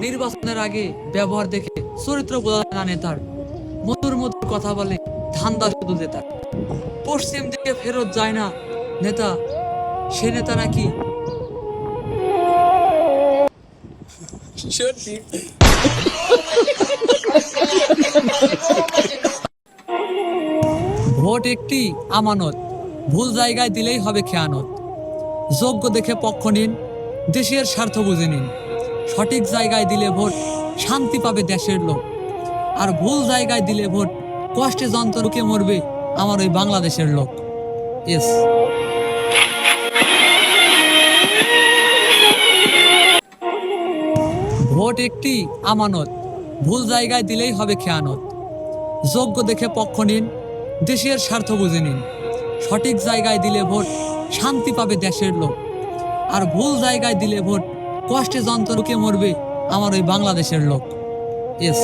নির্বাচনের আগে ব্যবহার দেখে চরিত্র বোঝা যায় না নেতার। মধুর মধুর কথা বলে, ধান্দা শুধু নেতার। পশ্চিম দিকে ফেরত যায় না নেতা, সে নেতা নাকি সঠিক। ভোট একটি আমানত, ভুল জায়গায় দিলেই হবে খেয়ানত। যোগ্য দেখে পক্ষ নিন, দেশের স্বার্থ বুঝে নিন। সঠিক জায়গায় দিলে ভোট, শান্তি পাবে দেশের লোক। আর ভুল জায়গায় দিলে ভোট, কষ্টে যন্ত্রকে মরবে আমার ওই বাংলাদেশের লোক। ইয়েস। ভোট একটি আমানত, ভুল জায়গায় দিলেই হবে খেয়ানত। যোগ্য দেখে পক্ষ নিন, দেশের স্বার্থ বুঝে নিন। সঠিক জায়গায় দিলে ভোট, শান্তি পাবে দেশের লোক। আর ভুল জায়গায় দিলে ভোট, কষ্টে যন্ত্রকে মরবে আমার ওই বাংলাদেশের লোক। ইয়েস।